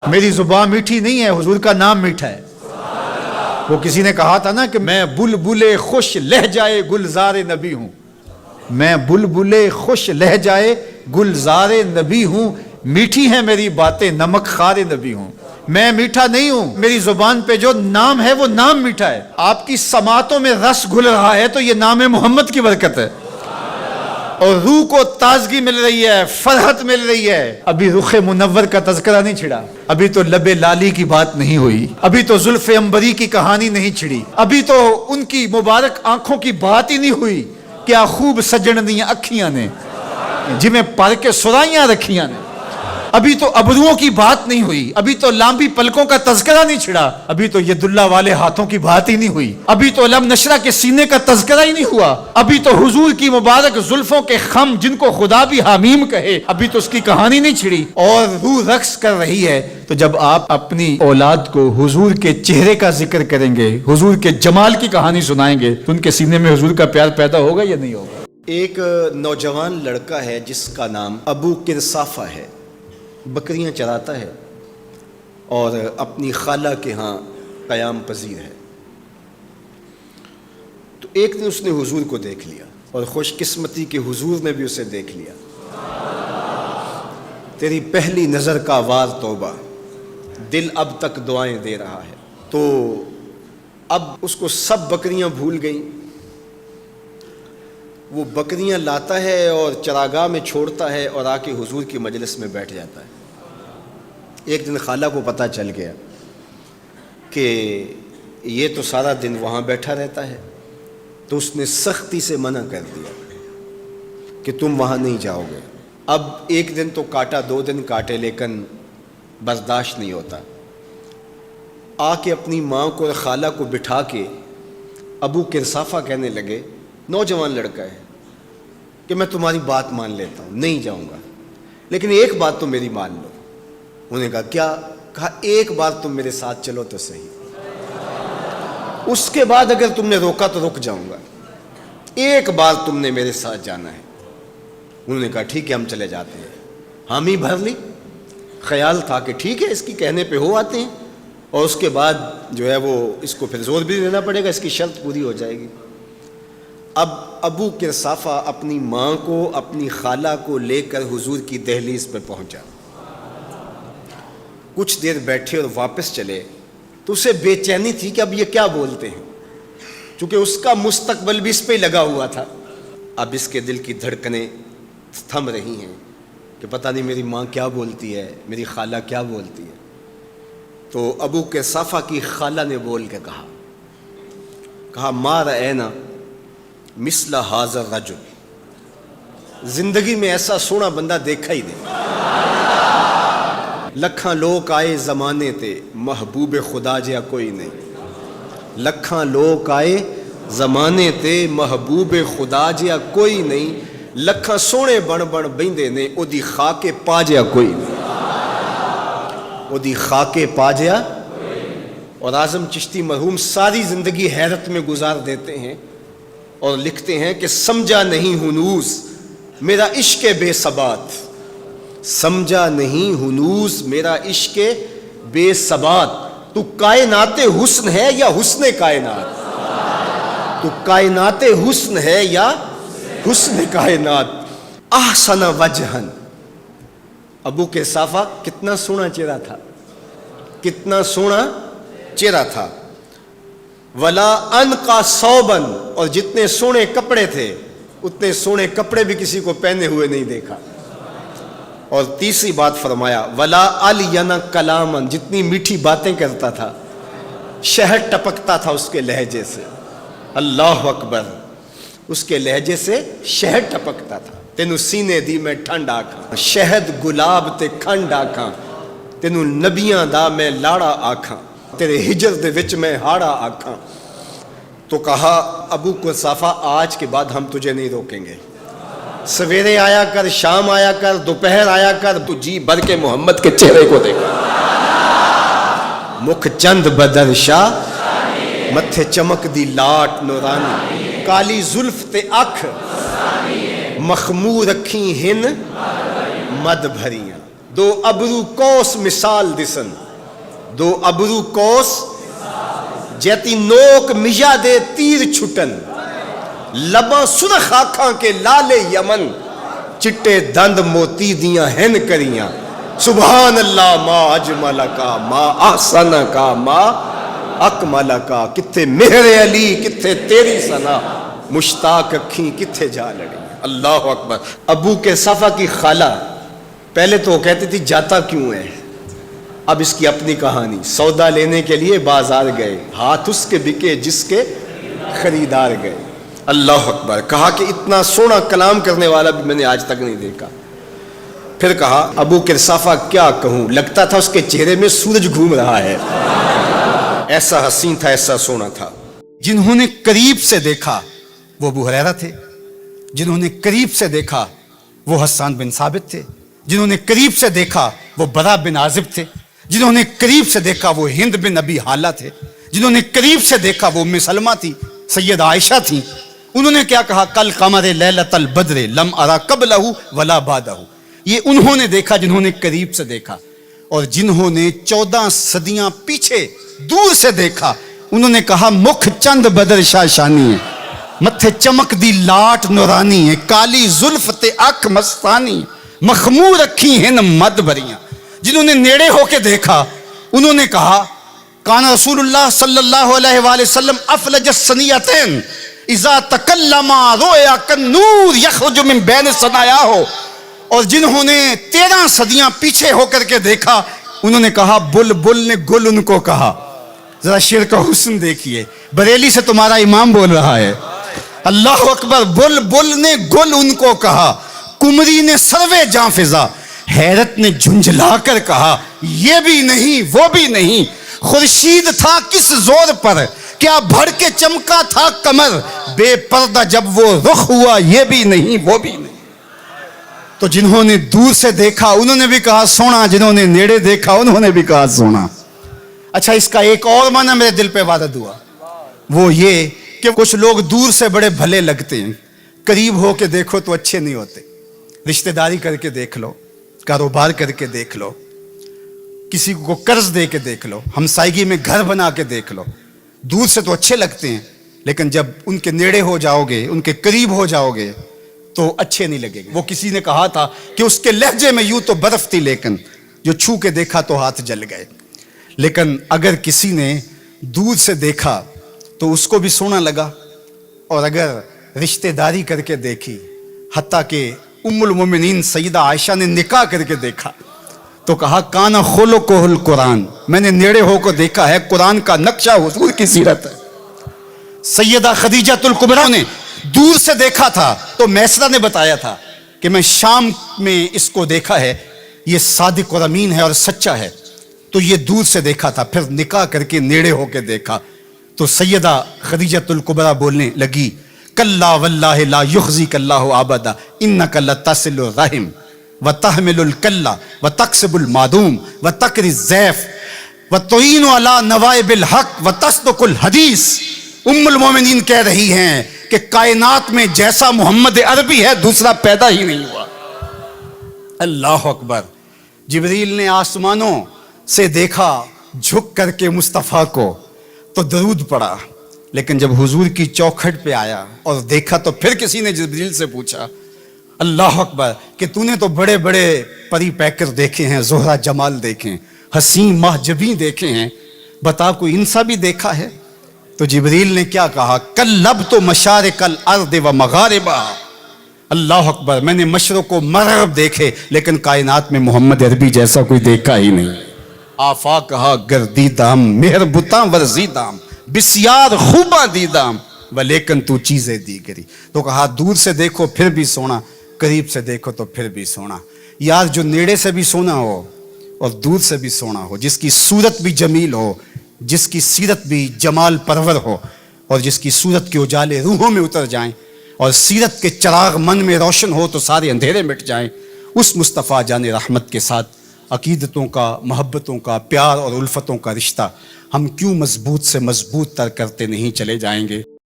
میری زبان میٹھی نہیں ہے، حضور کا نام میٹھا ہے۔ وہ کسی نے کہا تھا نا کہ میں بلبل خوش لہجائے گلزار نبی ہوں، میں بلبل خوش لہجائے گلزار نبی ہوں، میٹھی ہیں میری باتیں نمک خار نبی ہوں۔ میں میٹھا نہیں ہوں، میری زبان پہ جو نام ہے وہ نام میٹھا ہے۔ آپ کی سماعتوں میں رس گھل رہا ہے تو یہ نام محمد کی برکت ہے، اور روح کو تازگی مل رہی ہے، فرحت مل رہی ہے۔ ابھی رخ منور کا تذکرہ نہیں چھڑا، ابھی تو لب لالی کی بات نہیں ہوئی، ابھی تو زلف عنبری کی کہانی نہیں چھڑی، ابھی تو ان کی مبارک آنکھوں کی بات ہی نہیں ہوئی۔ کیا خوب سجن دیاں اکھیاں نے جی میں پر کے سرائیاں رکھیاں نے، ابھی تو ابروؤں کی بات نہیں ہوئی، ابھی تو لامبی پلکوں کا تذکرہ نہیں چھڑا، ابھی تو ید اللہ والے ہاتھوں کی بات ہی نہیں ہوئی، ابھی تو علم نشرہ کے سینے کا تذکرہ ہی نہیں ہوا، ابھی تو حضور کی مبارک زلفوں کے خم جن کو خدا بھی حمیم کہے، ابھی تو اس کی کہانی نہیں چھڑی، اور روح رقص کر رہی ہے۔ تو جب آپ اپنی اولاد کو حضور کے چہرے کا ذکر کریں گے، حضور کے جمال کی کہانی سنائیں گے، تو ان کے سینے میں حضور کا پیار پیدا ہوگا یا نہیں ہوگا؟ ایک نوجوان لڑکا ہے جس کا نام ابو کرصافہ ہے، بکریاں چراتا ہے اور اپنی خالہ کے ہاں قیام پذیر ہے۔ تو ایک دن اس نے حضور کو دیکھ لیا، اور خوش قسمتی کہ حضور نے بھی اسے دیکھ لیا۔ تیری پہلی نظر کا وار توبہ، دل اب تک دعائیں دے رہا ہے۔ تو اب اس کو سب بکریاں بھول گئیں، وہ بکریاں لاتا ہے اور چراگاہ میں چھوڑتا ہے اور آ کے حضور کی مجلس میں بیٹھ جاتا ہے۔ ایک دن خالہ کو پتہ چل گیا کہ یہ تو سارا دن وہاں بیٹھا رہتا ہے، تو اس نے سختی سے منع کر دیا کہ تم وہاں نہیں جاؤ گے۔ اب ایک دن تو کاٹا، دو دن کاٹے، لیکن برداشت نہیں ہوتا۔ آ کے اپنی ماں کو اور خالہ کو بٹھا کے ابو کرصافہ کہنے لگے، نوجوان لڑکا ہے، کہ میں تمہاری بات مان لیتا ہوں، نہیں جاؤں گا، لیکن ایک بات تو میری مان لو۔ انہوں نے کہا کیا؟ کہا ایک بار تم میرے ساتھ چلو تو صحیح، اس کے بعد اگر تم نے روکا تو رک جاؤں گا، ایک بار تم نے میرے ساتھ جانا ہے۔ انہوں نے کہا ٹھیک ہے ہم چلے جاتے ہیں۔ حامی بھر لی، خیال تھا کہ ٹھیک ہے اس کی کہنے پہ ہو آتے ہیں، اور اس کے بعد جو ہے وہ اس کو پھر زور بھی دینا پڑے گا، اس کی شرط پوری ہو جائے گی۔ اب ابو کرصافہ اپنی ماں کو، اپنی خالہ کو لے کر حضور کی دہلیز پہ پہنچا۔ کچھ دیر بیٹھے اور واپس چلے تو اسے بے چینی تھی کہ اب یہ کیا بولتے ہیں، چونکہ اس کا مستقبل بھی اس پہ لگا ہوا تھا۔ اب اس کے دل کی دھڑکنیں تھم رہی ہیں کہ پتہ نہیں میری ماں کیا بولتی ہے، میری خالہ کیا بولتی ہے۔ تو ابو کرصافہ کی خالہ نے بول کے کہا ما رأینا مثل ھذا الرجل، زندگی میں ایسا سونا بندہ دیکھا ہی نہیں۔ لکھاں لوگ آئے زمانے تے، محبوب خدا جیا کوئی نہیں۔ لکھاں لوگ آئے زمانے تے، محبوب خدا جیا کوئی نہیں۔ لکھاں سونے بن بن بیندے نے، او دی خاکے پا جیا کوئی نہیں، او دی خاکے پا جیا۔ اور اعظم چشتی مرحوم ساری زندگی حیرت میں گزار دیتے ہیں اور لکھتے ہیں کہ سمجھا نہیں ہنوز میرا عشق بے ثبات، سمجھا نہیں ہنوز میرا عشق بے ثبات۔ تو کائنات حسن ہے یا حسن کائنات؟ تو کائنات حسن ہے یا حسن کائنات؟ احسن وجہن، ابو کرصافہ کتنا سونا چہرہ تھا، کتنا سونا چہرہ تھا۔ ولا انقا ثوبا، اور جتنے سونے کپڑے تھے اتنے سونے کپڑے بھی کسی کو پہنے ہوئے نہیں دیکھا۔ اور تیسری بات فرمایا ولا الین کلاما، جتنی میٹھی باتیں کرتا تھا، شہد ٹپکتا تھا اس کے لہجے سے۔ اللہ اکبر، اس کے لہجے سے شہد ٹپکتا تھا۔ تینوں سینے دی میں ٹھنڈ آکھاں، شہد گلاب تے کھنڈ آکھاں، تینوں نبیاں دا میں لاڑا آکھاں، تیرے ہجر دے وچ میں ہاڑا آکھاں۔ تو کہا ابو کرصافہ آج کے بعد ہم تجھے نہیں روکیں گے، سویرے آیا کر، شام آیا کر، دوپہر آیا کر، تو جی بھر کے محمد کے چہرے کو دیکھا۔ مکھ چند بدر شاہ، متھے چمک دی لاٹ نورانی، کالی زلف تے اکھ، مخمور رکھی ہن مد بھریاں۔ دو ابرو کوس مثال دسن دو ابرو کوس جیتی نوک مجا دے تیر چھٹن لباں سرخ آنکھاں کے لالے یمن چٹے دند موتی دیاں ہن کریاں سبحان اللہ ما اجمل کا ما احسن کا ما اکمل کا کتھے مہر علی کتھے تیری ثنا مشتاق اکھیں کتھے جا لڑی اللہ اکبر. ابو کے صفا کی خالہ پہلے تو وہ کہتی تھی جاتا کیوں ہے, اب اس کی اپنی کہانی. سودا لینے کے لیے بازار گئے, ہاتھ اس کے بکے جس کے خریدار گئے. اللہ اکبر. کہا کہ اتنا سونا کلام کرنے والا بھی میں نے آج تک نہیں دیکھا. پھر کہا ابو کرصافہ کیا کہوں, لگتا تھا اس کے چہرے میں سورج گھوم رہا ہے, ایسا حسین تھا, ایسا سونا تھا. جنہوں نے قریب سے دیکھا وہ ابو ہریرہ تھے, جنہوں نے قریب سے دیکھا وہ حسان بن ثابت تھے, جنہوں نے قریب سے دیکھا وہ برا بن عازب تھے, جنہوں نے قریب سے دیکھا وہ ہند بن ابی حالہ تھے, جنہوں نے قریب سے دیکھا وہ ام سلمہ تھی, سید عائشہ تھیں. انہوں نے کیا کہا, کل قمر لیلۃ البدر لم ارا قبلہ ولا بعدہ. یہ انہوں نے دیکھا جنہوں نے قریب سے دیکھا. اور جنہوں نے 14 صدیاں پیچھے دور سے دیکھا انہوں نے کہا مکھ چند بدر شاشانی ہے, متھے چمک دی لاٹ نورانی ہے, کالی زلف تے اکھ مستانی, مخمور رکھی ہیں مد بریاں. جنہوں نے نیڑے ہو کے دیکھا انہوں نے کہا کان رسول اللہ صلی اللہ علیہ وآلہ وسلم افلج السنیتین اذا تکلم رویا کالنور یخرج من بین ثنایاہ. اور جنہوں نے 13 صدیاں پیچھے ہو کر کے دیکھا انہوں نے کہا بلبل نے گل ان کو کہا. ذرا شعر کا حسن دیکھیے, بریلی سے تمہارا امام بول رہا ہے. اللہ اکبر. بلبل نے گل ان کو کہا, کمری نے سروے جاں فضا, حیرت نے جھنجھلا کر کہا یہ بھی نہیں وہ بھی نہیں, خورشید تھا کس زور پر, کیا بھڑ کے چمکا تھا کمر, بے پردہ جب وہ رخ ہوا یہ بھی نہیں وہ بھی نہیں. تو جنہوں نے دور سے دیکھا انہوں نے بھی کہا سونا, جنہوں نے نیڑے دیکھا انہوں نے بھی کہا سونا. اچھا اس کا ایک اور معنی میرے دل پہ وارد ہوا, وہ یہ کہ کچھ لوگ دور سے بڑے بھلے لگتے ہیں, قریب ہو کے دیکھو تو اچھے نہیں ہوتے. رشتہ داری کر کے دیکھ لو, کاروبار کر کے دیکھ لو, کسی کو قرض دے کے دیکھ لو, ہمسائیگی میں گھر بنا کے دیکھ لو, دور سے تو اچھے لگتے ہیں لیکن جب ان کے نیڑے ہو جاؤ گے, ان کے قریب ہو جاؤ گے تو اچھے نہیں لگے گے. وہ کسی نے کہا تھا کہ اس کے لہجے میں یوں تو برف تھی لیکن جو چھو کے دیکھا تو ہاتھ جل گئے. لیکن اگر کسی نے دور سے دیکھا تو اس کو بھی سونا لگا, اور اگر رشتہ داری کر کے دیکھی, حتیٰ کہ ام المومنین سیدہ عائشہ نے نکاح کر کے دیکھا تو کہا کانا خلقہ القرآن, میں نے نیڑے ہو کو دیکھا ہے, قرآن کا نقشہ حضور کی سیرت ہے. سیدہ خدیجہ الکبریٰ نے دور سے دیکھا تھا تو میسرہ نے بتایا تھا کہ میں شام میں اس کو دیکھا ہے, یہ صادق اور امین ہے اور سچا ہے, تو یہ دور سے دیکھا تھا. پھر نکاح کر کے نیڑے ہو کے دیکھا تو سیدہ خدیجہ الکبریٰ بولنے لگی کلا واللہ لا یخزیک اللہ ابدا انک لتصل الرحم وتحمل الکلہ وتکسب المعدوم وتقری الضیف وتعین علی نوائب الحق وتصدق الحدیث. ام المومنین کہہ رہی ہیں کہ کائنات میں جیسا محمد عربی ہے دوسرا پیدا ہی نہیں ہوا. اللہ اکبر. جبریل نے آسمانوں سے دیکھا جھک کر کے مصطفیٰ کو تو درود پڑا, لیکن جب حضور کی چوکھٹ پہ آیا اور دیکھا تو پھر کسی نے جبریل سے پوچھا اللہ اکبر کہ تو نے تو بڑے بڑے پری پیکر دیکھے ہیں, زہرہ جمال دیکھے ہیں, حسین ماہ جبیں دیکھے ہیں, بتا کوئی انسا بھی دیکھا ہے؟ تو جبریل نے کیا کہا کلبت مشارق الارض و مغاربہا. اللہ اکبر. میں نے مشرق و مغرب دیکھے لیکن کائنات میں محمد عربی جیسا کوئی دیکھا ہی نہیں. آفاق کہا گردیدام مہر بتاں ورزیدام بسیار خوباں دیدام ولیکن تو چیزیں دیگری. تو کہا دور سے دیکھو پھر بھی سونا, قریب سے دیکھو تو پھر بھی سونا. یار جو نیڑے سے بھی سونا ہو اور دور سے بھی سونا ہو, جس کی صورت بھی جمیل ہو, جس کی سیرت بھی جمال پرور ہو, اور جس کی صورت کے اجالے روحوں میں اتر جائیں اور سیرت کے چراغ من میں روشن ہو تو سارے اندھیرے مٹ جائیں, اس مصطفیٰ جان رحمت کے ساتھ عقیدتوں کا, محبتوں کا, پیار اور الفتوں کا رشتہ ہم کیوں مضبوط سے مضبوط تر کرتے نہیں چلے جائیں گے.